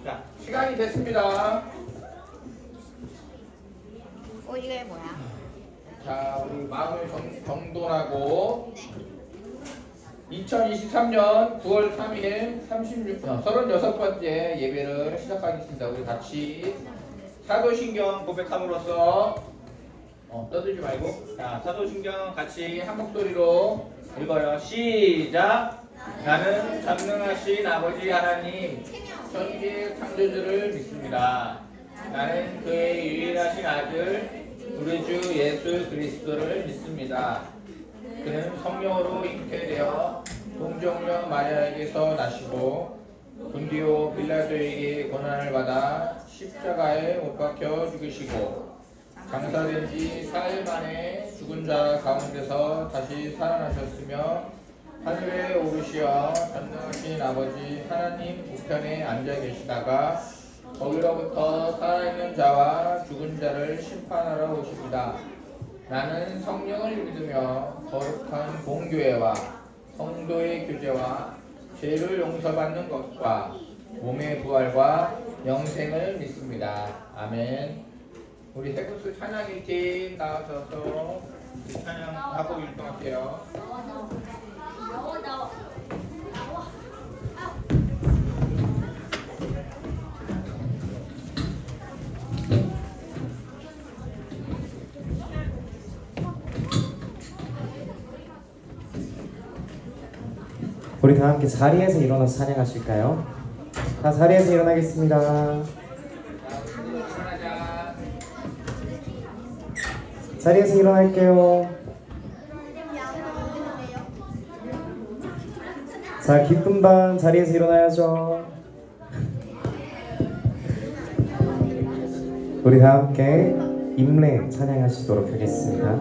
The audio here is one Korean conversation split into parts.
자, 시간이 됐습니다. 이게 뭐야? 자, 우리 마음을 정돈하고 2023년 9월 3일 36번째 예배를 시작하겠습니다. 우리 같이 사도신경 고백함으로써 떠들지 말고, 자, 사도신경 같이 한 목소리로 읽어요. 시작. 나는 전능하신 아버지 하나님 천지의 창조주를 믿습니다. 나는 그의 유일하신 아들 우리 주 예수 그리스도를 믿습니다. 그는 성령으로 잉태되어 동정녀 마리아에게서 나시고 본디오 빌라도에게 고난을 받아 십자가에 못 박혀 죽으시고 장사된 지 4일 만에 죽은 자 가운데서 다시 살아나셨으며 하늘에 오르시어 전능하신 아버지 하나님 우편에 앉아 계시다가 거기로부터 살아있는 자와 죽은 자를 심판하러 오십니다. 나는 성령을 믿으며 거룩한 공교회와 성도의 교제와 죄를 용서받는 것과 몸의 부활과 영생을 믿습니다. 아멘. 우리 세구스 찬양팀 나와서 찬양하고 율동할게요. 우리 다 함께 자리에서 일어나서 찬양하실까요? 다 자리에서 일어나겠습니다. 자리에서 일어날게요. 자, 기쁜 밤 자리에서 일어나야죠. 우리 다 함께 임례 찬양하시도록 하겠습니다.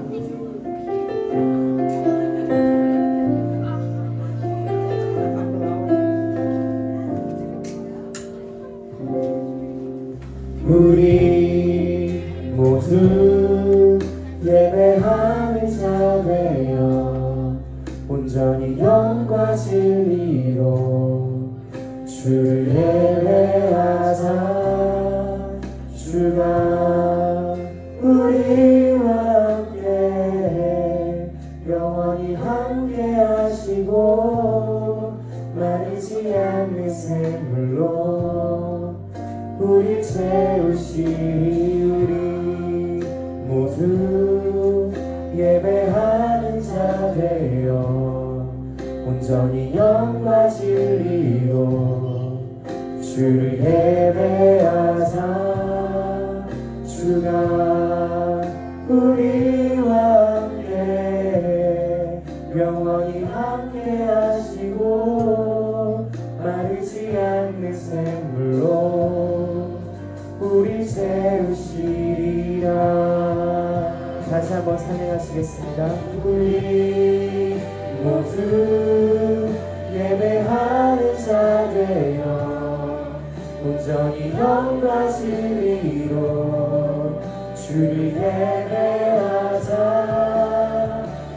우리 모두 예배하는 자 되어 온전히 영과 진리로 주를 예배하자. 주가 우리와 함께 영원히 함께 하시고 마르지 않는 샘물로 우리 채우시리. 우리 모두 예배하는 자 되어 온전히 영과 진리로 주를 예배하자. 주가 우리와 함께 영원히 함께 하시고 마르지 않는 샘물로 우리 채우시리라. 다시 한번 찬양하시겠습니다. 우리 모두 예배하는 자 되어 온전히 영과 진리로 주를 예배하자.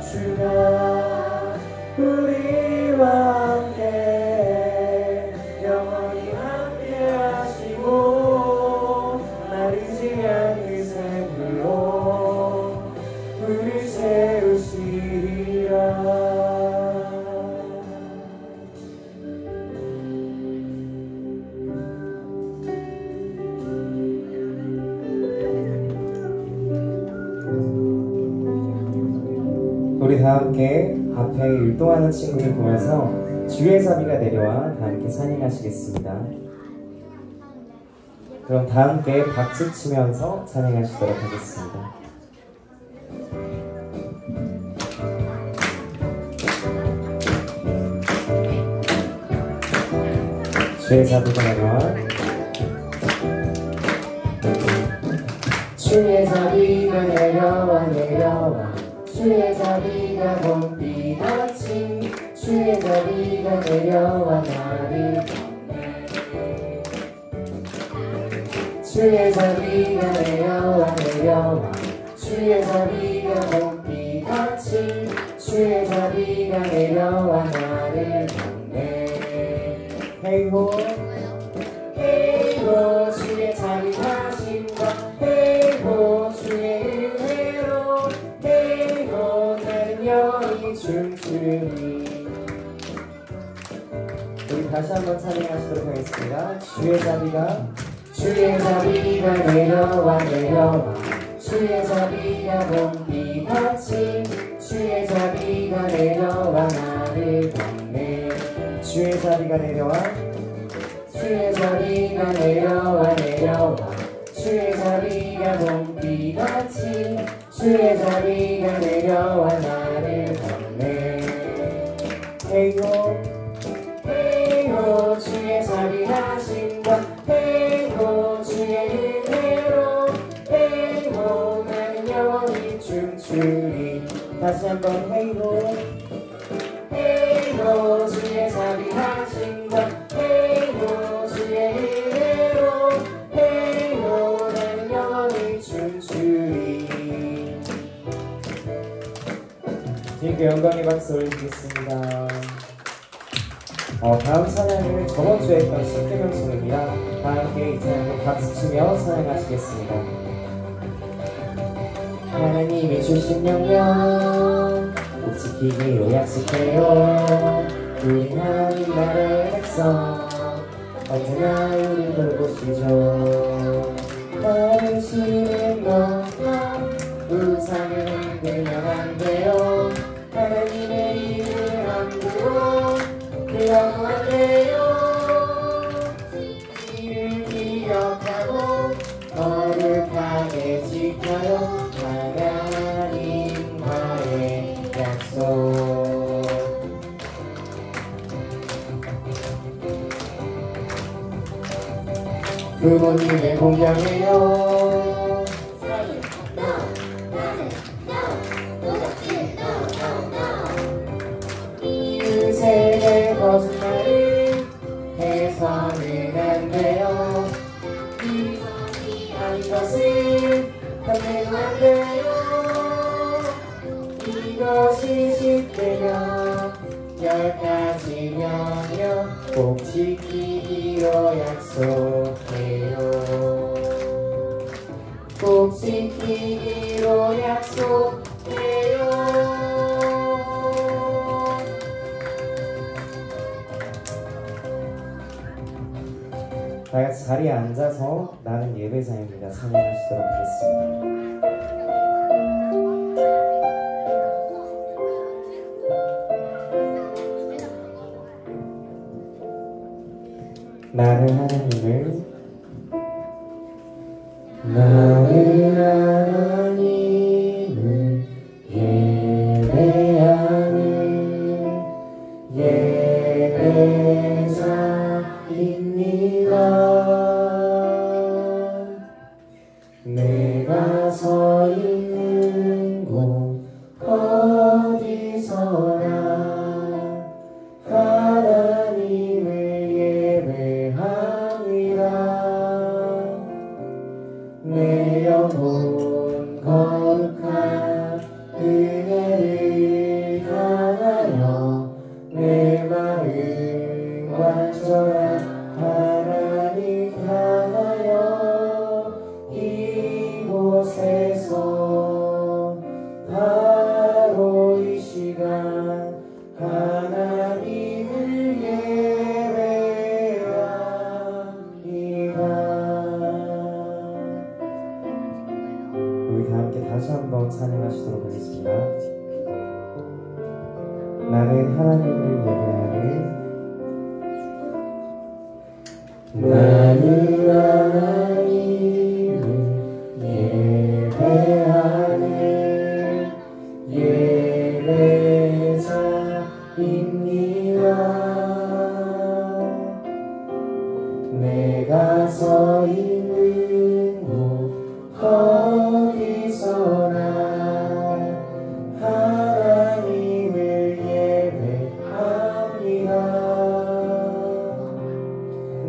주가 우리와 함께 영원히 함께 하시고 마르지 않는 샘물로 우리 채우시리라. 우리 다 함께 앞에 율동하는 친구들 보면서 주의 자비가 내려와 다 함께 찬양하시겠습니다. 그럼 다 함께 박수 치면서 찬양하시도록 하겠습니다. 주의 자비가 내려와 주의 자비가 내려와 내려와 주의 자비가 봄비같이 주의 자비가 내려와 나를 덮네. 주의 자비가 내려와 내려와 주의 자비가 봄비같이 주의 자비가 내려와 나를 덮네. 헤이호 헤이호 다시 한번 찬양하시도록 하겠습니다. 주의 자비가 내려와 주의 자비가 봄비같이 주의 자비가 내려와 나를 덮네. 주의 자비가 내려와 주의 자비가 내려와 주의 자비가 봄비같이 주의 자비가 내려와 나를 덮네. 헤이호 헤이호 주의 자비하신다. 헤이호 주의 은혜로 헤이호 나는 영원히 춤추리. 다시 한번 헤이호 헤이호 주의 자비하신다. 헤이호 주의 은혜로 헤이호 나는 영원히 춤추리. 주님께 영광의 박수 올리겠습니다. 다음 찬양은 저번주에 했던 십계명송입니다. 다 함께 이 찬양을 박수치며 찬양하시겠습니다. 하나님이 주신 명령 꼭 지키기로 약속해요. 우리 하나님 나라의 백성 언제나 우리 돌보시죠. 당신은 너와 우상을 흔들면 안 돼요. 하나님의 이름을 함부로 그러면 안 돼요. 이를 기억하고 거룩하게 지켜요. 하나님과의 약속. 부모님을 공경해요. 이웃에게 거짓말을 해서는 안 돼요. 이것이 아닌 것을 담내면 안 돼요. 이것이 10계명 10가지 명령 꼭 지키기로 약속해요. 꼭 지키기로 약속해요. 다같이 자리에 앉아서 나는 예배자입니다 찬양하시도록 하겠습니다. 나는 하나님을 예배하는 예배자입니다. 내가 서 있는 곳 어디서나 하나님을 예배합니다. 내 영혼 거룩한 은혜를 향하여 내 마음 완전한 하나님 향하여 이곳에서 바로 이 시간 하나님을 예배합니다. 우리 다 함께 다시 한번 찬양하시도록 하겠습니다. 나는 하나님을 예배하는 예배자입니다. 내가 서 있는 곳 어디서나 하나님을 예배합니다.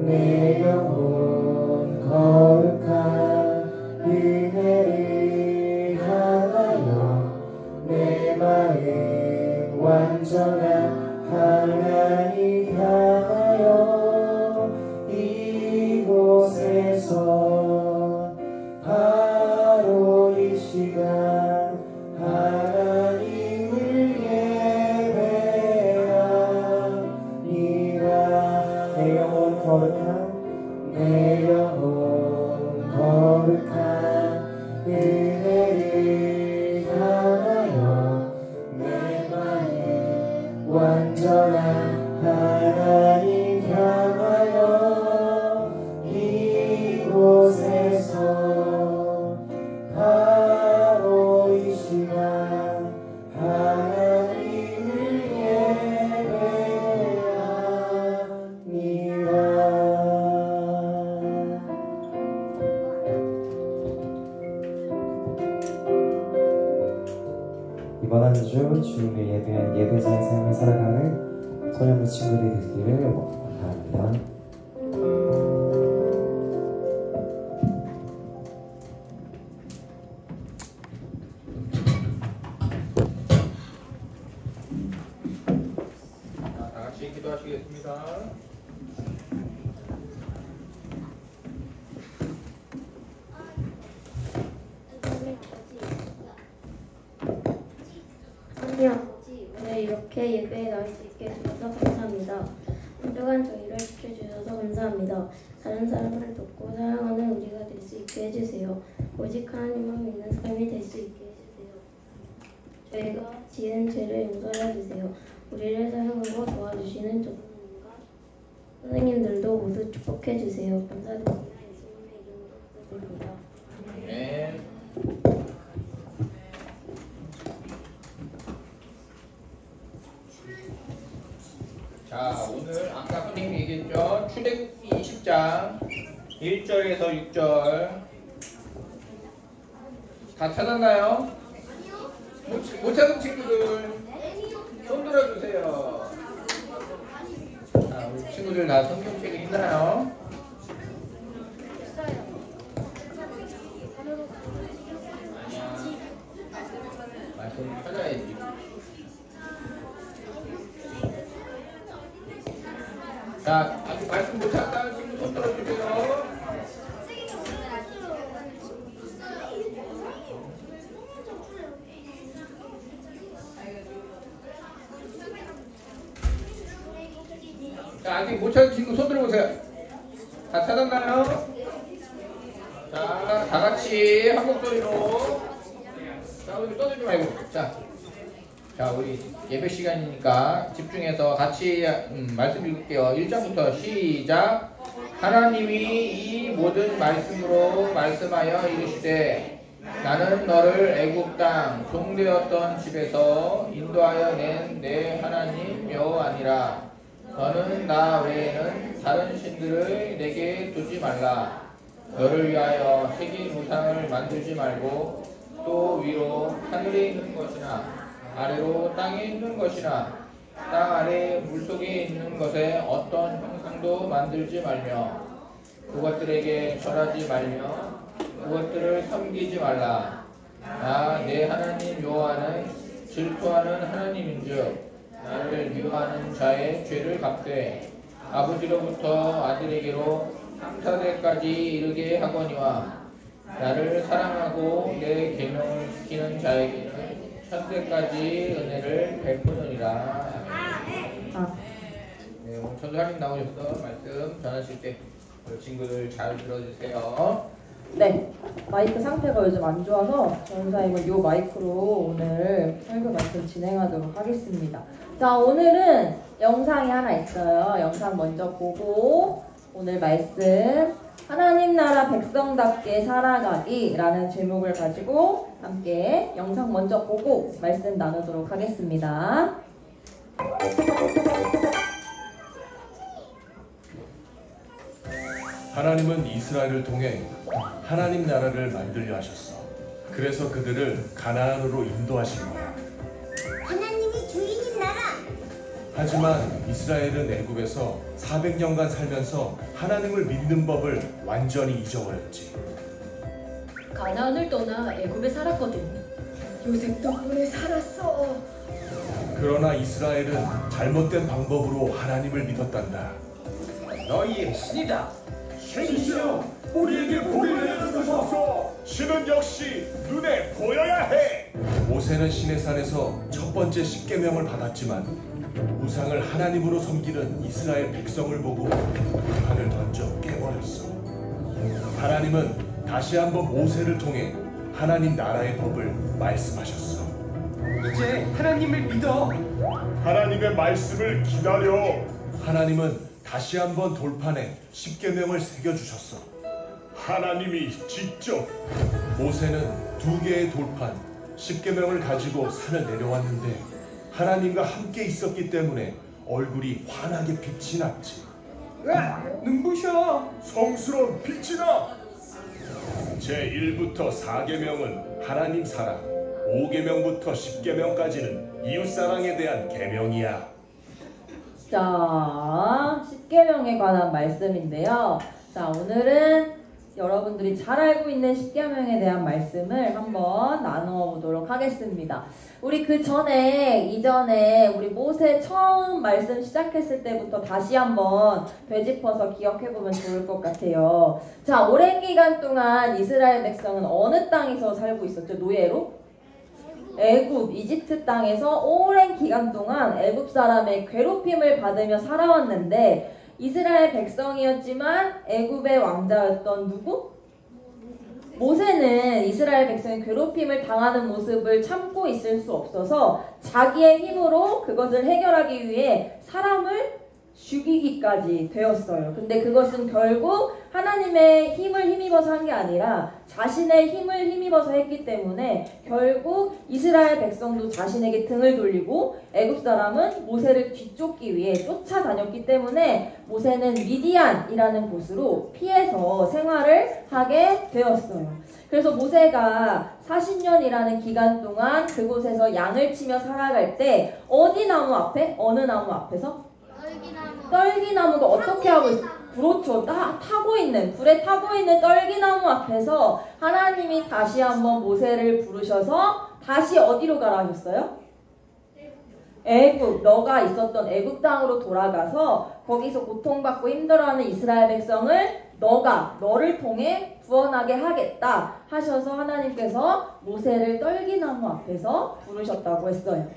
내 영혼 거룩한 은혜를 향하여 내 마음 완전한 하나님 향하여 이곳에서 내려온 거룩한 은혜를 향하여 내 마음 완전한 하나님 향하여 이곳에서 바로 이 시간 하나님을 이번 한 주 주님을 예배한 예배자의 삶을 살아가는 소년부 친구들이 되기를 바랍니다. 다 같이 기도하시겠습니다. 하나님 아버지, 오늘 이렇게 예배에 나올 수 있게 해주셔서 감사합니다. 한 주간 저희를 지켜주셔서 감사합니다. 다른 사람을 돕고 사랑하는 우리가 될 수 있게 해주세요. 오직 하나님만 믿는 삶이 될 수 있게 해주세요. 저희가 지은 죄를 용서해 주세요. 우리를 사랑하고 도와주시는 조부모님과 선생님들도 모두 축복해 주세요. 감사드립니다. 예수님의 이름으로 기도드립니다. 아멘. 자, 오늘 아까 선생님이 얘기했죠. 출애굽기 20장 1절에서 6절 다 찾았나요? 못 찾은 친구들 손 들어주세요. 자, 우리 친구들 다 성경책이 있나요? 아니야. 말씀 찾아야지. 자, 아직 말씀 못 찾았다는 친구 손 들어주세요. 자, 아직 못 찾은 친구 손 들어보세요. 다 찾았나요? 자, 다 같이 한 목소리로. 자, 우리 떠들지 말고. 자, 우리 예배 시간이니까 집중해서 같이 말씀 읽을게요. 1장부터 시작. 하나님이 이 모든 말씀으로 말씀하여 이르시되 나는 너를 애굽 땅 종되었던 집에서 인도하여 낸 내 하나님 여호와니라. 너는 나 외에는 다른 신들을 내게 두지 말라. 너를 위하여 새긴 우상을 만들지 말고 또 위로 하늘에 있는 것이나 아래로 땅에 있는 것이나 땅 아래 물속에 있는 것에 어떤 형상도 만들지 말며 그것들에게 절하지 말며 그것들을 섬기지 말라. 나 내 하나님 여호와는 질투하는 하나님인즉 나를 미워하는 자의 죄를 갚되 아버지로부터 아들에게로 3,4대까지 이르게 하거니와 나를 사랑하고 내 계명을 지키는 자에게는 1,000대까지 은혜를 베푸느니라. 네, 오늘 전도사님 나오셔서 말씀 전하실 때 친구들 잘 들어주세요. 네, 마이크 상태가 요즘 안 좋아서 전사님은 이 마이크로 오늘 설교 말씀 진행하도록 하겠습니다. 자, 오늘은 영상이 하나 있어요. 영상 먼저 보고 오늘 말씀 하나님 나라 백성답게 살아가기 라는 제목을 가지고 함께 영상 먼저 보고 말씀 나누도록 하겠습니다. 하나님은 이스라엘을 통해 하나님 나라를 만들려 하셨어. 그래서 그들을 가나안으로 인도하신 거야. 하나님이 주인인 나라. 하지만 이스라엘은 애굽에서 400년간 살면서 하나님을 믿는 법을 완전히 잊어버렸지. 가나안을 떠나 애굽에 살았거든. 요셉도 오래 살았어. 그러나 이스라엘은 잘못된 방법으로 하나님을 믿었단다. 너희의 신이다. 신이시여, 우리에게 복을 내려주소서. 신은 역시 눈에 보여야 해. 모세는 시내산에서 첫 번째 십계명을 받았지만 우상을 하나님으로 섬기는 이스라엘 백성을 보고 판을 던져 깨버렸어. 하나님은 다시 한번 모세를 통해 하나님 나라의 법을 말씀하셨어. 이제 하나님을 믿어. 하나님의 말씀을 기다려. 하나님은 다시 한번 돌판에 십계명을 새겨주셨어. 하나님이 직접. 모세는 2개의 돌판, 십계명을 가지고 산을 내려왔는데 하나님과 함께 있었기 때문에 얼굴이 환하게 빛이 났지. 눈부셔. 성스러운 빛이 나. 제1부터 4계명은 하나님 사랑, 5계명부터 10계명까지는 이웃사랑에 대한 계명이야. 자, 10계명에 관한 말씀인데요. 자, 오늘은 여러분들이 잘 알고 있는 10계명에 대한 말씀을 한번 나누어 보도록 하겠습니다. 우리 이전에 우리 모세 처음 말씀 시작했을 때부터 다시 한번 되짚어서 기억해보면 좋을 것 같아요. 자, 오랜 기간 동안 이스라엘 백성은 어느 땅에서 살고 있었죠? 노예로? 애굽, 이집트 땅에서 오랜 기간 동안 애굽 사람의 괴롭힘을 받으며 살아왔는데 이스라엘 백성이었지만 애굽의 왕자였던 누구? 모세는 이스라엘 백성이 괴롭힘을 당하는 모습을 참고 있을 수 없어서 자기의 힘으로 그것을 해결하기 위해 사람을 죽이기까지 되었어요. 근데 그것은 결국 하나님의 힘을 힘입어서 한 게 아니라 자신의 힘을 힘입어서 했기 때문에 결국 이스라엘 백성도 자신에게 등을 돌리고 애굽 사람은 모세를 뒤쫓기 위해 쫓아다녔기 때문에 모세는 미디안이라는 곳으로 피해서 생활을 하게 되었어요. 그래서 모세가 40년이라는 기간 동안 그곳에서 양을 치며 살아갈 때 어디 나무 앞에? 어느 나무 앞에서? 떨기나무가 어떻게 하고 있어? 그렇죠. 불에 타고 있는 떨기나무 앞에서 하나님이 다시 한번 모세를 부르셔서 다시 어디로 가라 하셨어요? 애굽, 너가 있었던 애굽 땅으로 돌아가서 거기서 고통받고 힘들어하는 이스라엘 백성을 너를 통해 구원하게 하겠다 하셔서 하나님께서 모세를 떨기나무 앞에서 부르셨다고 했어요.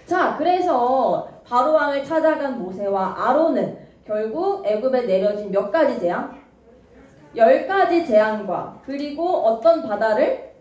자, 그래서 바로왕을 찾아간 모세와 아론은 결국 애굽에 내려진 몇 가지 재앙? 10가지 재앙과 그리고 어떤 바다를?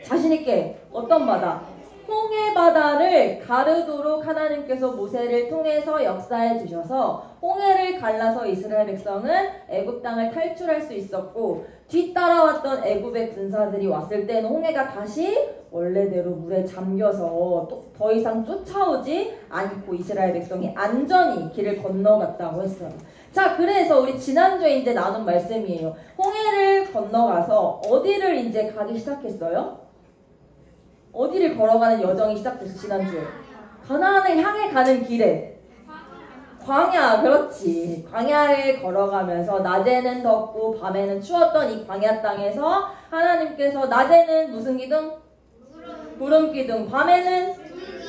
자신있게 어떤 바다? 홍해 바다를 가르도록 하나님께서 모세를 통해서 역사해 주셔서 홍해를 갈라서 이스라엘 백성은 애굽 땅을 탈출할 수 있었고 뒤따라왔던 애굽의 군사들이 왔을 때는 홍해가 다시 원래대로 물에 잠겨서 또 더 이상 쫓아오지 않고 이스라엘 백성이 안전히 길을 건너갔다고 했어요. 자, 그래서 우리 지난주에 이제 나눈 말씀이에요. 홍해를 건너가서 어디를 이제 가기 시작했어요? 어디를 걸어가는 여정이 시작됐어, 지난주에? 가나안을 향해 가는 길에. 광야, 그렇지. 광야를 걸어가면서 낮에는 덥고 밤에는 추웠던 이 광야 땅에서 하나님께서 낮에는 무슨 기둥? 구름 기둥. 밤에는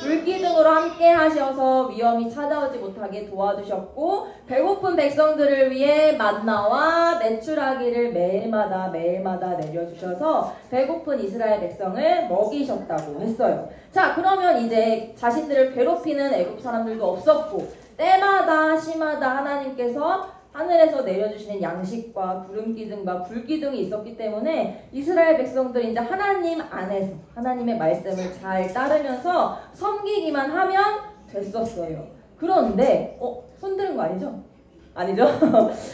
불기둥으로 함께 하셔서 위험이 찾아오지 못하게 도와주셨고 배고픈 백성들을 위해 만나와 메추라기를 매일마다 내려주셔서 배고픈 이스라엘 백성을 먹이셨다고 했어요. 자, 그러면 이제 자신들을 괴롭히는 애굽 사람들도 없었고 때마다 시마다 하나님께서 하늘에서 내려주시는 양식과 구름기둥과 불기둥이 있었기 때문에 이스라엘 백성들이 이제 하나님 안에서 하나님의 말씀을 잘 따르면서 섬기기만 하면 됐었어요. 그런데 손 드는 거 아니죠? 아니죠?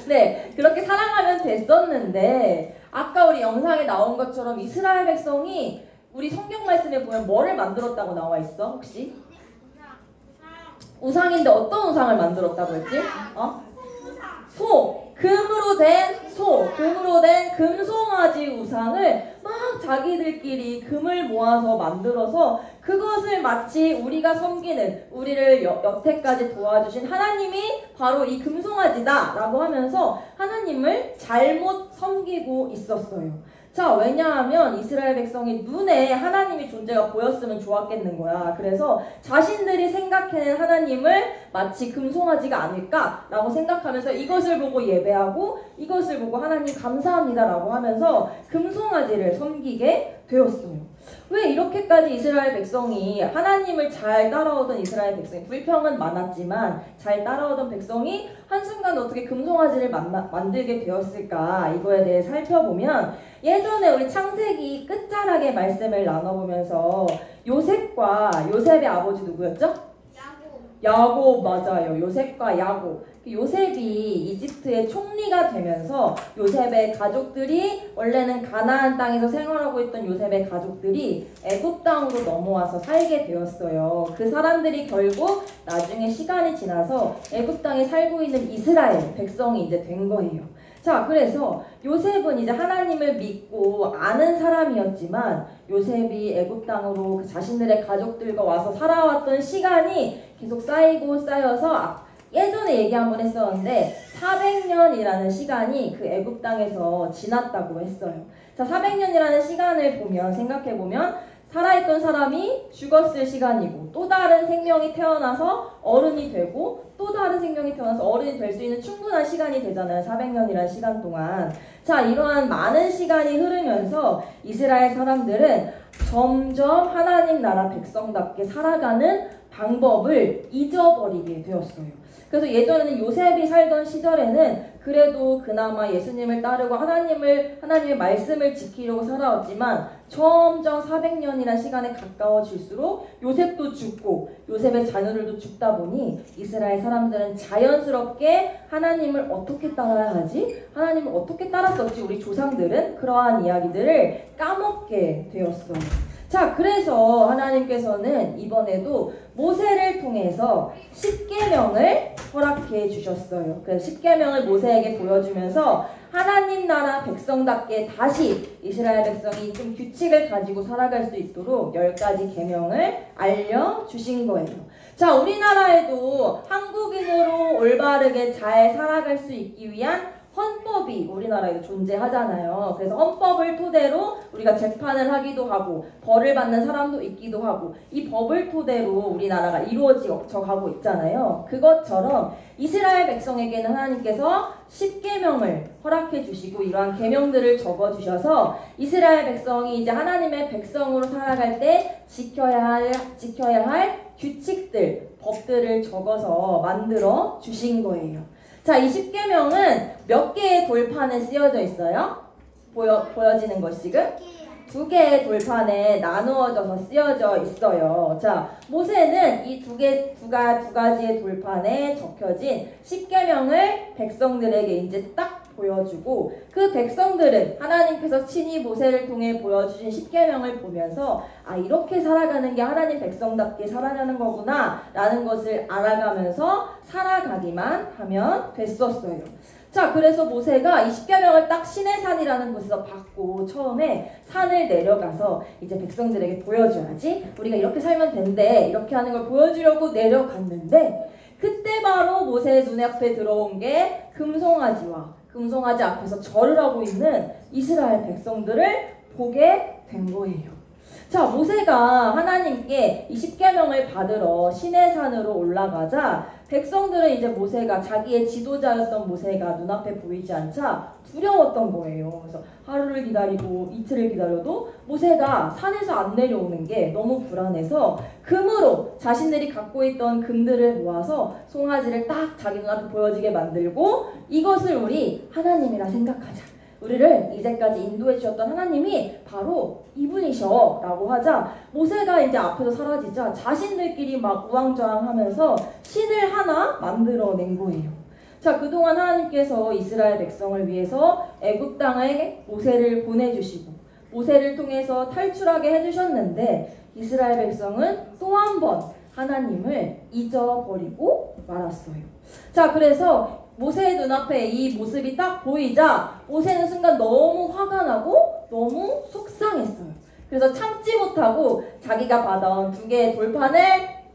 네, 그렇게 살아가면 됐었는데 아까 우리 영상에 나온 것처럼 이스라엘 백성이 우리 성경 말씀에 보면 뭐를 만들었다고 나와 있어? 혹시? 우상인데 어떤 우상을 만들었다고 했지? 금으로 된 금송아지 우상을 막 자기들끼리 금을 모아서 만들어서 그것을 마치 우리가 섬기는 우리를 여태까지 도와주신 하나님이 바로 이 금송아지다 라고 하면서 하나님을 잘못 섬기고 있었어요. 자, 왜냐하면 이스라엘 백성이 눈에 하나님의 존재가 보였으면 좋았겠는 거야. 그래서 자신들이 생각해낸 하나님을 마치 금송아지가 아닐까라고 생각하면서 이것을 보고 예배하고 이것을 보고 하나님 감사합니다라고 하면서 금송아지를 섬기게 되었어요. 왜 이렇게까지 이스라엘 백성이 하나님을 잘 따라오던 이스라엘 백성이 불평은 많았지만 잘 따라오던 백성이 한순간 어떻게 금송아지를 만들게 되었을까 이거에 대해 살펴보면 예전에 우리 창세기 끝자락의 말씀을 나눠보면서 요셉과 요셉의 아버지 누구였죠? 야곱 맞아요. 요셉과 야곱. 요셉이 이집트의 총리가 되면서 요셉의 가족들이 원래는 가나안 땅에서 생활하고 있던 요셉의 가족들이 애굽 땅으로 넘어와서 살게 되었어요. 그 사람들이 결국 나중에 시간이 지나서 애굽 땅에 살고 있는 이스라엘 백성이 이제 된 거예요. 자, 그래서 요셉은 이제 하나님을 믿고 아는 사람이었지만 요셉이 애굽 땅으로 자신들의 가족들과 와서 살아왔던 시간이 계속 쌓이고 쌓여서 예전에 얘기 한번 했었는데 400년이라는 시간이 그 애굽 땅에서 지났다고 했어요. 자, 400년이라는 시간을 보면 생각해보면 살아있던 사람이 죽었을 시간이고 또 다른 생명이 태어나서 어른이 되고 또 다른 생명이 태어나서 어른이 될 수 있는 충분한 시간이 되잖아요. 400년이라는 시간 동안. 자, 이러한 많은 시간이 흐르면서 이스라엘 사람들은 점점 하나님 나라 백성답게 살아가는 방법을 잊어버리게 되었어요. 그래서 예전에는 요셉이 살던 시절에는 그래도 그나마 예수님을 따르고 하나님의 말씀을 지키려고 살아왔지만 점점 400년이라는 시간에 가까워질수록 요셉도 죽고 요셉의 자녀들도 죽다 보니 이스라엘 사람들은 자연스럽게 하나님을 어떻게 따라야 하지? 하나님을 어떻게 따랐었지? 우리 조상들은 그러한 이야기들을 까먹게 되었어요. 자, 그래서 하나님께서는 이번에도 모세를 통해서 십계명을 허락해 주셨어요. 그래서 십계명을 모세에게 보여주면서 하나님 나라 백성답게 다시 이스라엘 백성이 좀 규칙을 가지고 살아갈 수 있도록 10가지 계명을 알려주신 거예요. 자, 우리나라에도 한국인으로 올바르게 잘 살아갈 수 있기 위한 헌법이 우리나라에도 존재하잖아요. 그래서 헌법을 토대로 우리가 재판을 하기도 하고 벌을 받는 사람도 있기도 하고 이 법을 토대로 우리나라가 이루어져 가고 있잖아요. 그것처럼 이스라엘 백성에게는 하나님께서 십계명을 허락해 주시고 이러한 계명들을 적어 주셔서 이스라엘 백성이 이제 하나님의 백성으로 살아갈 때 지켜야 할 규칙들, 법들을 적어서 만들어 주신 거예요. 자, 이 십계명은 몇 개의 돌판에 쓰여져 있어요? 보여지는 것 지금? 2개의 돌판에 나누어져서 쓰여져 있어요. 자, 모세는 이 두 가지의 돌판에 적혀진 십계명을 백성들에게 이제 딱 보여주고 그 백성들은 하나님께서 친히 모세를 통해 보여주신 십계명을 보면서 아, 이렇게 살아가는 게 하나님 백성답게 살아가는 거구나 라는 것을 알아가면서 살아가기만 하면 됐었어요. 자, 그래서 모세가 이 십계명을 딱 시내산이라는 곳에서 받고 처음에 산을 내려가서 이제 백성들에게 보여줘야지 우리가 이렇게 살면 된대 이렇게 하는 걸 보여주려고 내려갔는데 그때 바로 모세의 눈앞에 들어온 게 금송아지 앞에서 절을 하고 있는 이스라엘 백성들을 보게 된 거예요. 자, 모세가 하나님께 이 십계명을 받으러 시내산으로 올라가자 백성들은 이제 모세가 자기의 지도자였던 모세가 눈앞에 보이지 않자 두려웠던 거예요. 그래서 하루를 기다리고 이틀을 기다려도 모세가 산에서 안 내려오는 게 너무 불안해서 금으로 자신들이 갖고 있던 금들을 모아서 송아지를 딱 자기 눈앞에 보여지게 만들고 이것을 우리 하나님이라 생각하자. 우리를 이제까지 인도해 주셨던 하나님이 바로 이분이셔 라고 하자 모세가 이제 앞에서 사라지자 자신들끼리 막 우왕좌왕하면서 신을 하나 만들어낸 거예요. 자, 그동안 하나님께서 이스라엘 백성을 위해서 애굽 땅에 모세를 보내주시고 모세를 통해서 탈출하게 해주셨는데 이스라엘 백성은 또 한 번 하나님을 잊어버리고 말았어요. 자, 그래서 모세의 눈앞에 이 모습이 딱 보이자 모세는 순간 너무 화가 나고 너무 속상했어요. 그래서 참지 못하고 자기가 받아온 2개의 돌판을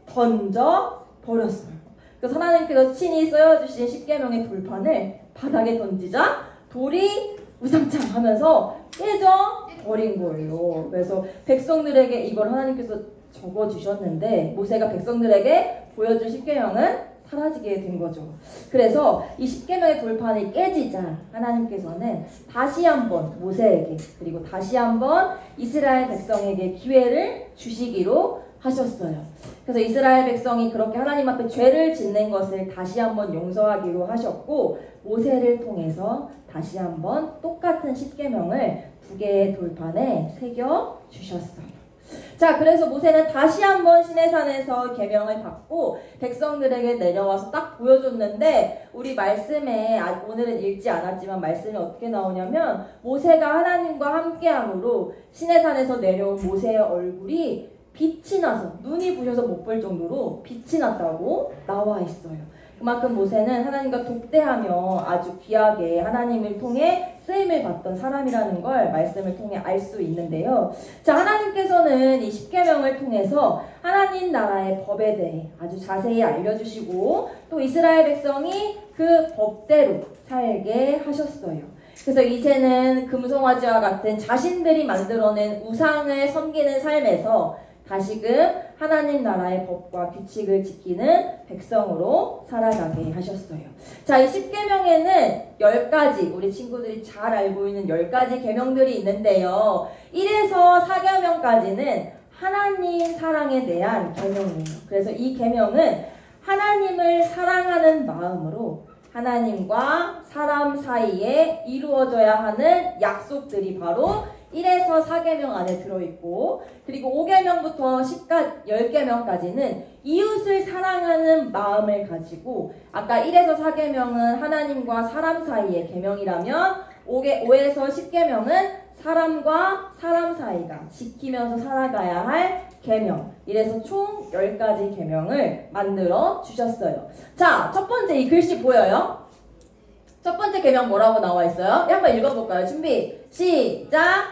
던져버렸어요. 그래서 하나님께서 친히 써여주신 십계명의 돌판을 바닥에 던지자 돌이 우상창 하면서 깨져버린 거예요. 그래서 백성들에게 이걸 하나님께서 적어주셨는데 모세가 백성들에게 보여준 십계명은 사라지게 된 거죠. 그래서 이 10계명의 돌판이 깨지자 하나님께서는 다시 한번 모세에게 그리고 다시 한번 이스라엘 백성에게 기회를 주시기로 하셨어요. 그래서 이스라엘 백성이 그렇게 하나님 앞에 죄를 짓는 것을 다시 한번 용서하기로 하셨고 모세를 통해서 다시 한번 똑같은 10계명을 2개의 돌판에 새겨 주셨어요. 자, 그래서 모세는 다시 한번 시내산에서 계명을 받고 백성들에게 내려와서 딱 보여줬는데 우리 말씀에 오늘은 읽지 않았지만 말씀이 어떻게 나오냐면 모세가 하나님과 함께함으로 시내산에서 내려온 모세의 얼굴이 빛이 나서 눈이 부셔서 못 볼 정도로 빛이 났다고 나와 있어요. 그만큼 모세는 하나님과 독대하며 아주 귀하게 하나님을 통해 쓰임을 받던 사람이라는 걸 말씀을 통해 알 수 있는데요. 자, 하나님께서는 이 10계명을 통해서 하나님 나라의 법에 대해 아주 자세히 알려주시고 또 이스라엘 백성이 그 법대로 살게 하셨어요. 그래서 이제는 금송아지와 같은 자신들이 만들어낸 우상을 섬기는 삶에서 다시금 하나님 나라의 법과 규칙을 지키는 백성으로 살아가게 하셨어요. 자, 이 10계명에는 10가지, 우리 친구들이 잘 알고 있는 10가지 계명들이 있는데요. 1에서 4계명까지는 하나님 사랑에 대한 계명이에요. 그래서 이 계명은 하나님을 사랑하는 마음으로 하나님과 사람 사이에 이루어져야 하는 약속들이 바로 1에서 4계명 안에 들어있고 그리고 5계명부터 10계명까지는 이웃을 사랑하는 마음을 가지고 아까 1에서 4계명은 하나님과 사람 사이의 계명이라면 5에서 10계명은 사람과 사람 사이가 지키면서 살아가야 할 계명. 이래서 총 10가지 계명을 만들어 주셨어요. 자, 첫 번째 이 글씨 보여요? 첫 번째 계명 뭐라고 나와 있어요? 한번 읽어볼까요? 준비, 시작!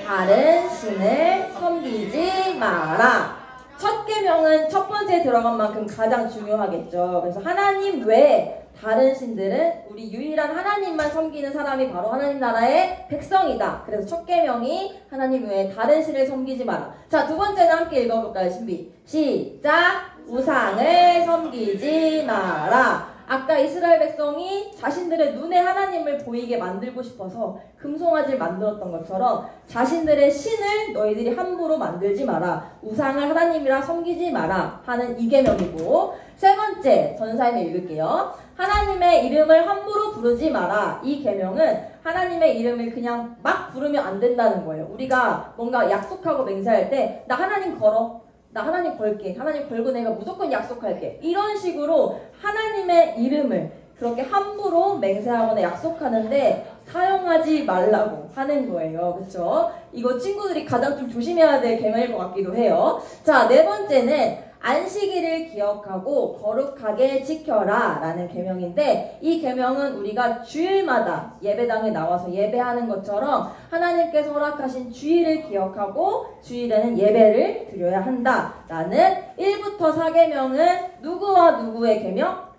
다른 신을 섬기지 마라. 첫 계명은 첫 번째에 들어간 만큼 가장 중요하겠죠. 그래서 하나님 외에 다른 신들은 우리 유일한 하나님만 섬기는 사람이 바로 하나님 나라의 백성이다. 그래서 첫 계명이 하나님 외에 다른 신을 섬기지 마라. 자, 두 번째는 함께 읽어볼까요? 준비, 시작! 우상을 섬기지 마라. 아까 이스라엘 백성이 자신들의 눈에 하나님을 보이게 만들고 싶어서 금송아지를 만들었던 것처럼 자신들의 신을 너희들이 함부로 만들지 마라. 우상을 하나님이라 섬기지 마라 하는 이 계명이고, 세 번째 전사임을 읽을게요. 하나님의 이름을 함부로 부르지 마라. 이 계명은 하나님의 이름을 그냥 막 부르면 안 된다는 거예요. 우리가 뭔가 약속하고 맹세할 때 나 하나님 걸어. 나 하나님 걸게. 하나님 걸고 내가 무조건 약속할게. 이런 식으로 하나님의 이름을 그렇게 함부로 맹세하거나 약속하는데 사용하지 말라고 하는 거예요. 그렇죠? 이거 친구들이 가장 좀 조심해야 될 계명일 것 같기도 해요. 자, 네 번째는 안식일을 기억하고 거룩하게 지켜라 라는 계명인데, 이 계명은 우리가 주일마다 예배당에 나와서 예배하는 것처럼 하나님께서 허락하신 주일을 기억하고 주일에는 예배를 드려야 한다 라는 1부터 4계명은 누구와 누구의 계명?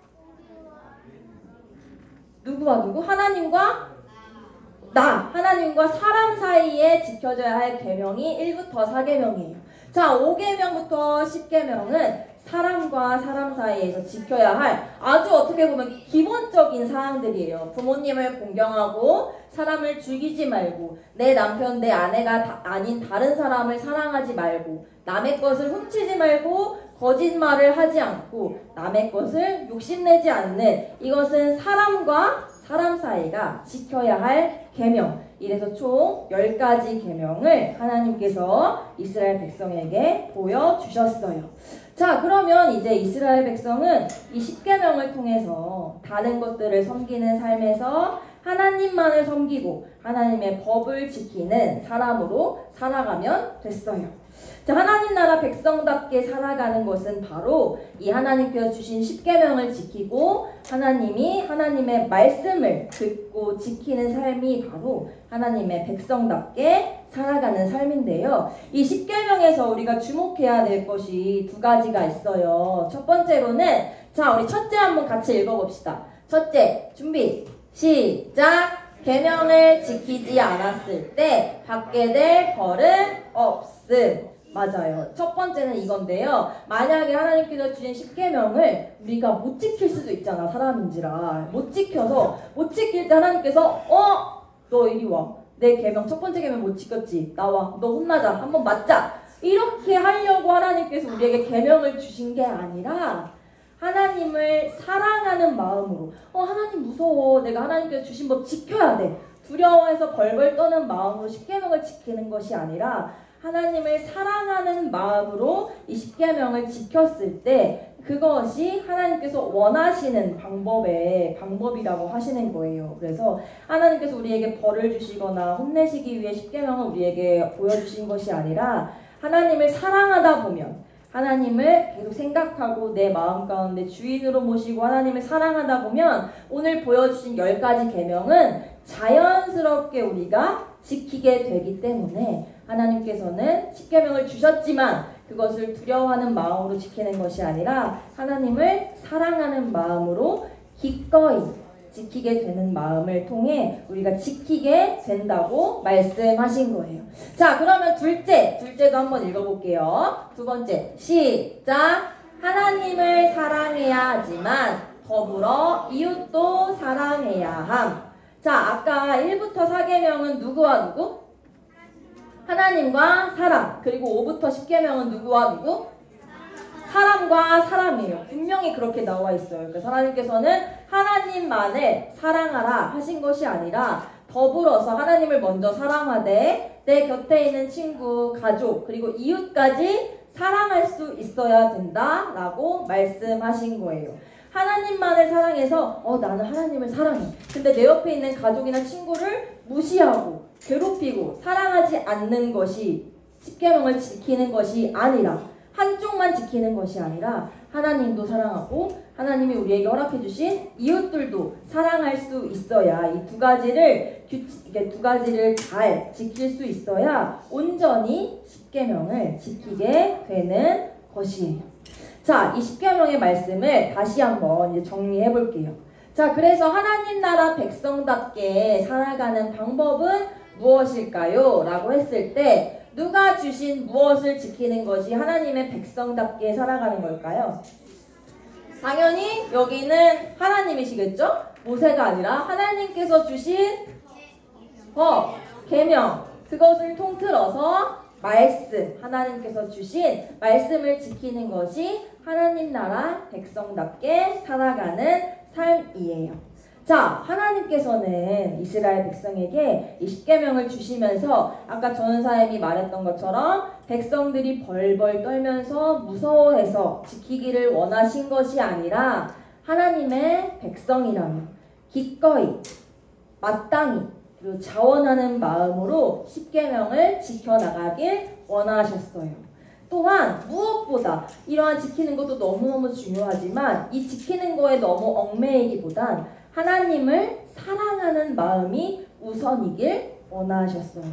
누구와 누구? 하나님과 하나님과 사람 사이에 지켜져야 할 계명이 1부터 4계명이에요. 자, 5계명부터 10계명은 사람과 사람 사이에서 지켜야 할 아주 어떻게 보면 기본적인 사항들이에요. 부모님을 공경하고 사람을 죽이지 말고 내 남편, 내 아내가 아닌 다른 사람을 사랑하지 말고 남의 것을 훔치지 말고 거짓말을 하지 않고 남의 것을 욕심내지 않는, 이것은 사람과 사람 사이가 지켜야 할 계명. 이래서 총 10가지 계명을 하나님께서 이스라엘 백성에게 보여주셨어요. 자, 그러면 이제 이스라엘 백성은 이 10계명을 통해서 다른 것들을 섬기는 삶에서 하나님만을 섬기고 하나님의 법을 지키는 사람으로 살아가면 됐어요. 자, 하나님 나라 백성답게 살아가는 것은 바로 이 하나님께서 주신 10계명을 지키고 하나님이 하나님의 말씀을 듣고 지키는 삶이 바로 하나님의 백성답게 살아가는 삶인데요. 이 10계명에서 우리가 주목해야 될 것이 두 가지가 있어요. 첫 번째로는, 자, 우리 첫째 한번 같이 읽어봅시다. 첫째, 준비, 시작! 계명을 지키지 않았을 때 받게 될 벌은 없음. 맞아요. 첫 번째는 이건데요. 만약에 하나님께서 주신 10계명을 우리가 못 지킬 수도 있잖아. 사람인지라. 못 지켜서 못 지킬 때 하나님께서 너 이리 와. 내 계명 첫 번째 계명 못 지켰지. 나와. 너 혼나자. 한번 맞자. 이렇게 하려고 하나님께서 우리에게 계명을 주신 게 아니라 하나님을 사랑하는 마음으로 하나님 무서워. 내가 하나님께서 주신 법 지켜야 돼. 두려워해서 벌벌 떠는 마음으로 10계명을 지키는 것이 아니라 하나님을 사랑하는 마음으로 이 10계명을 지켰을 때 그것이 하나님께서 원하시는 방법이라고 하시는 거예요. 그래서 하나님께서 우리에게 벌을 주시거나 혼내시기 위해 10계명을 우리에게 보여주신 것이 아니라 하나님을 사랑하다 보면 하나님을 계속 생각하고 내 마음 가운데 주인으로 모시고 하나님을 사랑하다 보면 오늘 보여주신 10가지 계명은 자연스럽게 우리가 지키게 되기 때문에 하나님께서는 10계명을 주셨지만 그것을 두려워하는 마음으로 지키는 것이 아니라 하나님을 사랑하는 마음으로 기꺼이 지키게 되는 마음을 통해 우리가 지키게 된다고 말씀하신 거예요. 자, 그러면 둘째도 한번 읽어볼게요. 두 번째, 시작! 하나님을 사랑해야 하지만 더불어 이웃도 사랑해야 함. 자, 아까 1부터 4계명은 누구와 누구? 하나님과 사람. 그리고 5부터 10계명은 누구와 누구? 사람과 사람이에요. 분명히 그렇게 나와 있어요. 그래서 하나님께서는 하나님만을 사랑하라 하신 것이 아니라 더불어서 하나님을 먼저 사랑하되 내 곁에 있는 친구, 가족, 그리고 이웃까지 사랑할 수 있어야 된다라고 말씀하신 거예요. 하나님만을 사랑해서 나는 하나님을 사랑해. 근데 내 옆에 있는 가족이나 친구를 무시하고 괴롭히고 사랑하지 않는 것이 10계명을 지키는 것이 아니라 한쪽만 지키는 것이 아니라 하나님도 사랑하고 하나님이 우리에게 허락해 주신 이웃들도 사랑할 수 있어야 이 두 가지를 잘 지킬 수 있어야 온전히 10계명을 지키게 되는 것이에요. 자, 이 10계명의 말씀을 다시 한번 이제 정리해 볼게요. 자, 그래서 하나님 나라 백성답게 살아가는 방법은 무엇일까요? 라고 했을 때 누가 주신 무엇을 지키는 것이 하나님의 백성답게 살아가는 걸까요? 당연히 여기는 하나님이시겠죠? 모세가 아니라 하나님께서 주신 법, 계명, 그것을 통틀어서 말씀, 하나님께서 주신 말씀을 지키는 것이 하나님 나라 백성답게 살아가는 삶이에요. 자, 하나님께서는 이스라엘 백성에게 이 10계명을 주시면서 아까 전사님이 말했던 것처럼 백성들이 벌벌 떨면서 무서워해서 지키기를 원하신 것이 아니라 하나님의 백성이라면 기꺼이 마땅히 그리고 자원하는 마음으로 10계명을 지켜나가길 원하셨어요. 또한 무엇보다 이러한 지키는 것도 너무너무 중요하지만 이 지키는 거에 너무 얽매이기보단 하나님을 사랑하는 마음이 우선이길 원하셨어요.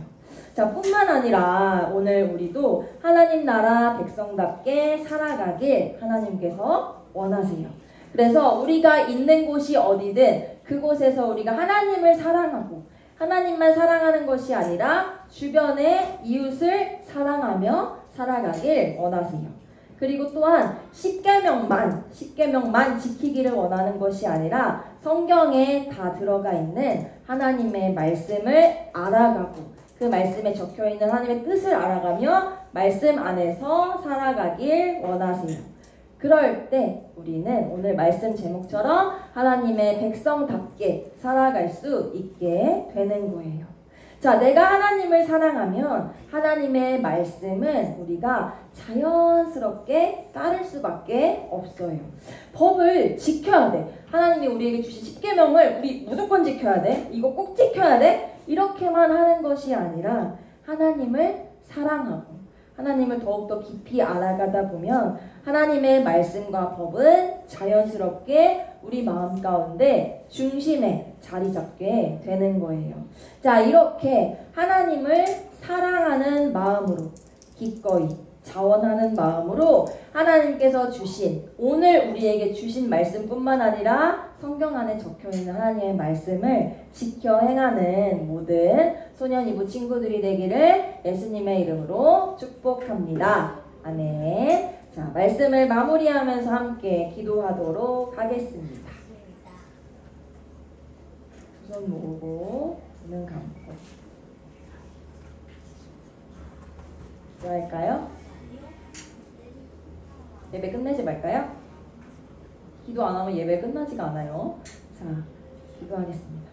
자, 뿐만 아니라 오늘 우리도 하나님 나라 백성답게 살아가길 하나님께서 원하세요. 그래서 우리가 있는 곳이 어디든 그곳에서 우리가 하나님을 사랑하고 하나님만 사랑하는 것이 아니라 주변의 이웃을 사랑하며 살아가길 원하세요. 그리고 또한 10계명만 지키기를 원하는 것이 아니라 성경에 다 들어가 있는 하나님의 말씀을 알아가고 그 말씀에 적혀있는 하나님의 뜻을 알아가며 말씀 안에서 살아가길 원하세요. 그럴 때 우리는 오늘 말씀 제목처럼 하나님의 백성답게 살아갈 수 있게 되는 거예요. 자, 내가 하나님을 사랑하면 하나님의 말씀은 우리가 자연스럽게 따를 수밖에 없어요. 법을 지켜야 돼. 하나님이 우리에게 주신 10계명을 우리 무조건 지켜야 돼. 이거 꼭 지켜야 돼. 이렇게만 하는 것이 아니라 하나님을 사랑하고 하나님을 더욱더 깊이 알아가다 보면 하나님의 말씀과 법은 자연스럽게 우리 마음 가운데 중심에 자리 잡게 되는 거예요. 자, 이렇게 하나님을 사랑하는 마음으로 기꺼이 자원하는 마음으로 하나님께서 주신 오늘 우리에게 주신 말씀뿐만 아니라 성경 안에 적혀있는 하나님의 말씀을 지켜 행하는 모든 소년이부 친구들이 되기를 예수님의 이름으로 축복합니다. 아멘. 자, 말씀을 마무리하면서 함께 기도하도록 하겠습니다. 두 손 모으고 눈 감고 기도할까요? 예배 끝내지 말까요? 기도 안 하면 예배 끝나지가 않아요. 자, 기도하겠습니다.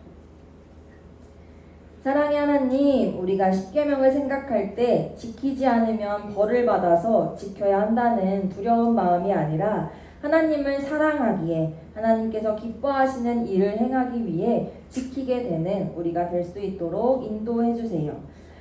사랑의 하나님, 우리가 십계명을 생각할 때 지키지 않으면 벌을 받아서 지켜야 한다는 두려운 마음이 아니라 하나님을 사랑하기에 하나님께서 기뻐하시는 일을 행하기 위해 지키게 되는 우리가 될 수 있도록 인도해 주세요.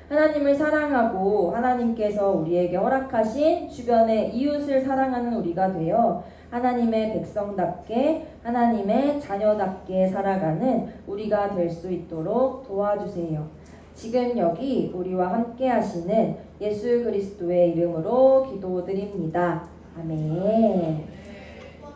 하나님을 사랑하고 하나님께서 우리에게 허락하신 주변의 이웃을 사랑하는 우리가 되어 하나님의 백성답게 하나님의 자녀답게 살아가는 우리가 될 수 있도록 도와주세요. 지금 여기 우리와 함께 하시는 예수 그리스도의 이름으로 기도드립니다. 아멘.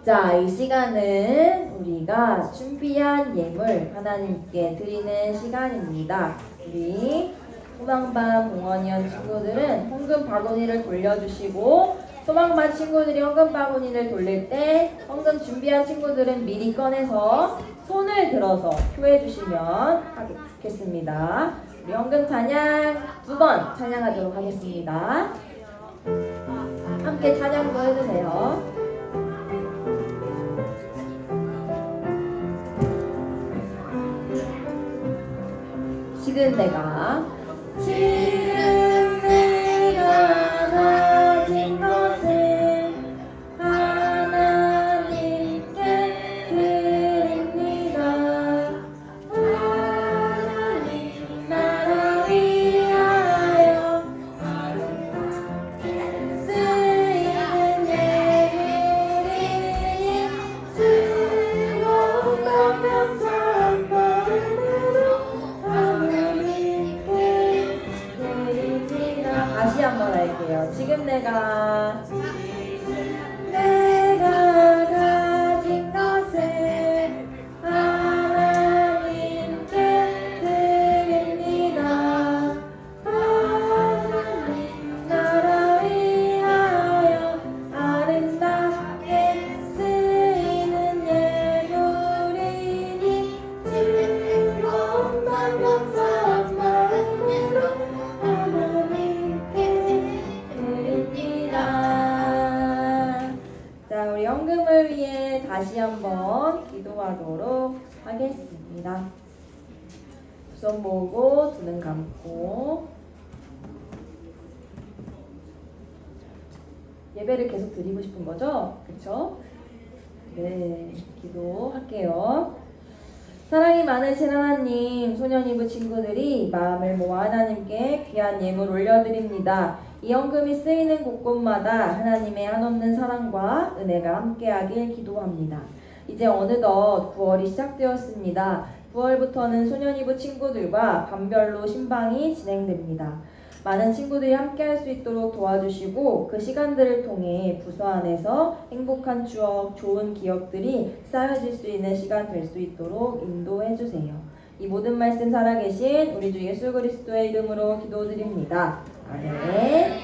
자, 이 시간은 우리가 준비한 예물 하나님께 드리는 시간입니다. 우리 소망반 공원이원 친구들은 헌금 바구니를 돌려주시고, 소망반 친구들이 헌금 바구니를 돌릴 때 헌금 준비한 친구들은 미리 꺼내서 손을 들어서 표해 주시면 좋겠습니다. 우리 헌금 찬양 2번 찬양하도록 하겠습니다. 함께 찬양도 해주세요. 지금 내가 가진 것은 하나님께 드립니다. 하나님 나라 위하여 쓰이는 예물이니 즐거운 감사한 마음으로 하나님께 드립니다. 다시 한번 할게요. 지금 내가 가진 것은 하나님께 드립니다. 하나님 나라 위하여 아름답게 쓰이는 예물이니 즐거운 맘 감사한 마음으로 하나님께 드립니다. 자, 우리 헌금을 위해 다시 한번 기도하도록 하겠습니다. 두 손 모으고 두 눈 감고 예배를 계속 드리고 싶은 거죠? 그쵸? 네, 기도할게요. 사랑이 많으신 하나님, 소년이부 친구들이 마음을 모아 하나님께 귀한 예물 올려드립니다. 이 헌금이 쓰이는 곳곳마다 하나님의 한없는 사랑과 은혜가 함께하길 기도합니다. 이제 어느덧 9월이 시작되었습니다. 9월부터는 소년이부 친구들과 반별로 신방이 진행됩니다. 많은 친구들이 함께할 수 있도록 도와주시고 그 시간들을 통해 부서 안에서 행복한 추억, 좋은 기억들이 쌓여질 수 있는 시간 될 수 있도록 인도해주세요. 이 모든 말씀 살아계신 우리 주 예수 그리스도의 이름으로 기도드립니다. 아멘.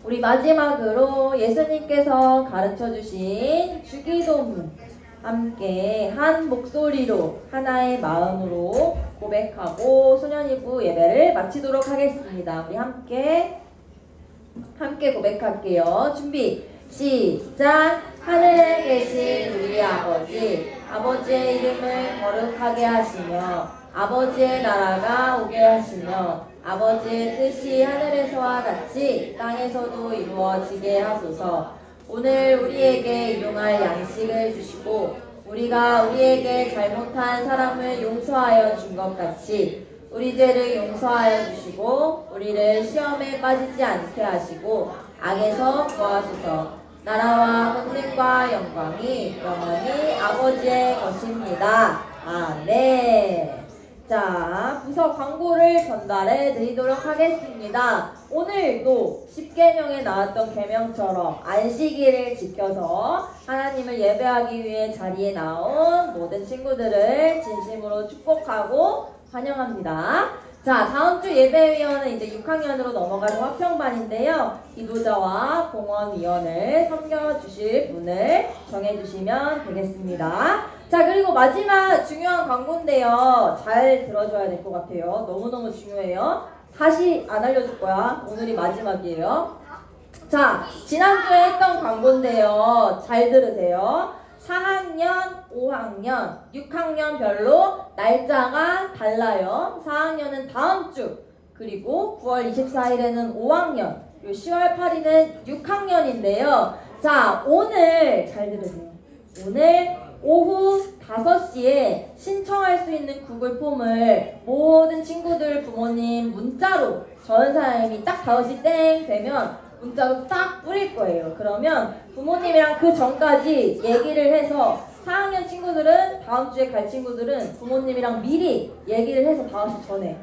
우리 마지막으로 예수님께서 가르쳐주신 주기도문 함께 한 목소리로 하나의 마음으로 고백하고 소년이부 예배를 마치도록 하겠습니다. 우리 함께 고백할게요. 준비 시작. 하늘에 계신 우리 아버지, 아버지의 이름을 거룩하게 하시며 아버지의 나라가 오게 하시며 아버지의 뜻이 하늘에서와 같이 땅에서도 이루어지게 하소서. 오늘 우리에게 일용할 양식을 주시고 우리가 우리에게 잘못한 사람을 용서하여 준 것 같이 우리 죄를 용서하여 주시고 우리를 시험에 빠지지 않게 하시고 악에서 구하소서. 나라와 권능과 영광이 영원히 아버지의 것입니다. 아멘. 자, 부서 광고를 전달해 드리도록 하겠습니다. 오늘도 10계명에 나왔던 계명처럼 안식일을 지켜서 하나님을 예배하기 위해 자리에 나온 모든 친구들을 진심으로 축복하고 환영합니다. 자, 다음 주 예배위원은 이제 6학년으로 넘어가는 화평반인데요. 기도자와 공헌위원을 섬겨주실 분을 정해주시면 되겠습니다. 자, 그리고 마지막 중요한 광고인데요. 잘 들어줘야 될 것 같아요. 너무너무 중요해요. 다시 안 알려줄 거야. 오늘이 마지막이에요. 자, 지난주에 했던 광고인데요. 잘 들으세요. 4학년, 5학년, 6학년별로 날짜가 달라요. 4학년은 다음 주, 그리고 9월 24일에는 5학년, 10월 8일은 6학년인데요. 자, 오늘 잘 들으세요. 오늘 오후 5시에 신청할 수 있는 구글 폼을 모든 친구들 부모님 문자로 전사님이 딱 5시 땡 되면 문자로 딱 뿌릴 거예요. 그러면 부모님이랑 그 전까지 얘기를 해서 4학년 친구들은 다음 주에 갈 친구들은 부모님이랑 미리 얘기를 해서 5시 전에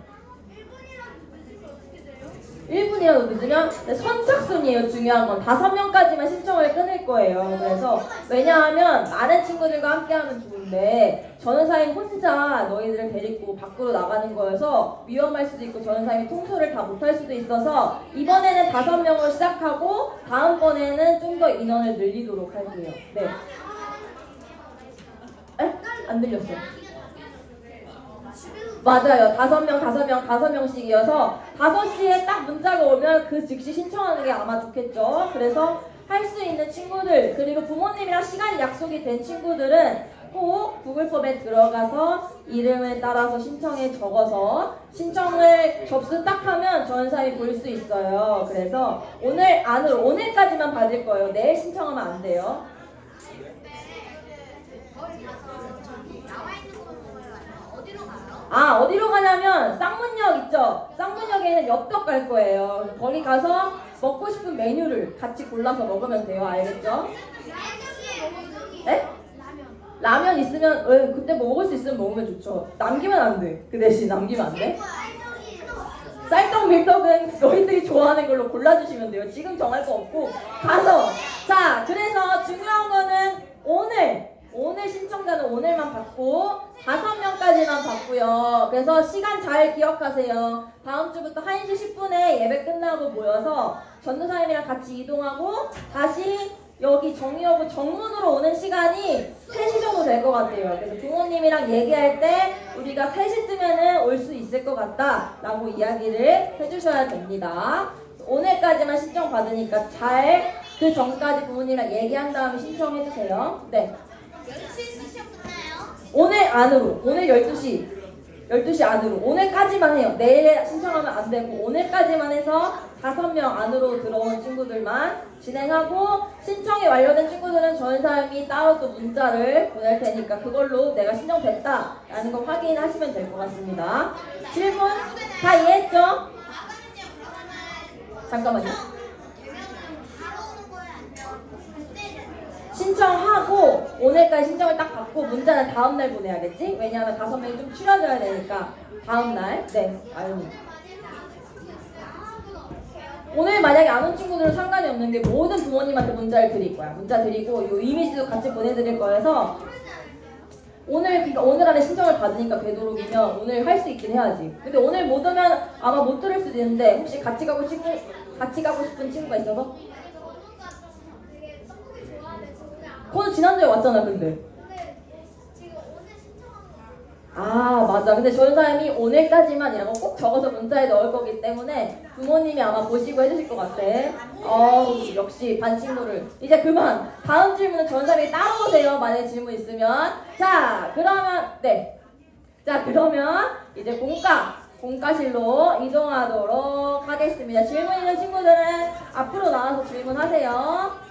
1분이라도 늦으면 선착순이에요. 중요한 건 5명까지만 신청을 끊을 거예요. 그래서 왜냐하면 많은 친구들과 함께하면 좋은데 전원사님 혼자 너희들을 데리고 밖으로 나가는 거여서 위험할 수도 있고 전원사님이 통솔을 다 못할 수도 있어서 이번에는 5명으로 시작하고 다음번에는 좀 더 인원을 늘리도록 할게요. 네. 에? 안 들렸어요. 맞아요. 5명씩이어서 5시에 딱 문자가 오면 그 즉시 신청하는 게 아마 좋겠죠. 그래서 할 수 있는 친구들, 그리고 부모님이랑 시간이 약속이 된 친구들은 꼭 구글 폼에 들어가서 이름을 따라서 신청에 적어서 신청을 접수 딱 하면 전사위 볼 수 있어요. 그래서 오늘 안으로, 오늘까지만 받을 거예요. 내일 신청하면 안 돼요. 아, 어디로 가냐면 쌍문역 있죠? 쌍문역에는 엽떡 갈 거예요. 거기 가서 먹고 싶은 메뉴를 같이 골라서 먹으면 돼요. 알겠죠? 네? 라면 있으면 그때 먹을 수 있으면 먹으면 좋죠. 남기면 안 돼. 그 대신 남기면 안 돼. 쌀떡 밀떡은 너희들이 좋아하는 걸로 골라주시면 돼요. 지금 정할 거 없고 가서. 자, 그래서 중요한 거는 오늘 신청자는 오늘만 받고 5명까지만 받고요. 그래서 시간 잘 기억하세요. 다음 주부터 1시 10분에 예배 끝나고 모여서 전도사님이랑 같이 이동하고 다시 여기 정리하고 정문으로 오는 시간이 3시 정도 될 것 같아요. 그래서 부모님이랑 얘기할 때 우리가 3시쯤에는 올 수 있을 것 같다 라고 이야기를 해주셔야 됩니다. 오늘까지만 신청 받으니까 잘 그 전까지 부모님이랑 얘기한 다음에 신청해주세요. 네. 오늘 안으로, 오늘 12시 안으로, 오늘까지만 해요. 내일 신청하면 안 되고 오늘까지만 해서 5명 안으로 들어온 친구들만 진행하고 신청이 완료된 친구들은 전사님이 따로 또 문자를 보낼 테니까 그걸로 내가 신청됐다 라는 거 확인하시면 될 것 같습니다. 질문 다 이해했죠? 잠깐만요. 신청하고 오늘까지 신청을 딱 받고 문자는 다음날 보내야겠지? 왜냐하면 5명이 좀 줄여져야 되니까 다음날. 네, 아유. 오늘 만약에 안 온 친구들은 상관이 없는 게 모든 부모님한테 문자를 드릴 거야. 문자 드리고 이 이미지도 같이 보내드릴 거여서 그러니까 오늘 안에 신청을 받으니까 되도록이면 오늘 할 수 있긴 해야지. 근데 오늘 못 오면 아마 못 들을 수도 있는데 혹시 같이 가고 싶은 친구가 있어서? 그건 지난주에 왔잖아, 근데. 아, 맞아. 근데 전사님이 오늘까지만이라고 꼭 적어서 문자에 넣을 거기 때문에 부모님이 아마 보시고 해주실 것 같아. 역시 반친구를. 이제 그만. 다음 질문은 전사님이 따로 오세요. 만약에 질문 있으면. 자, 그러면, 네. 자, 그러면 이제 공과실로 이동하도록 하겠습니다. 질문 있는 친구들은 앞으로 나와서 질문하세요.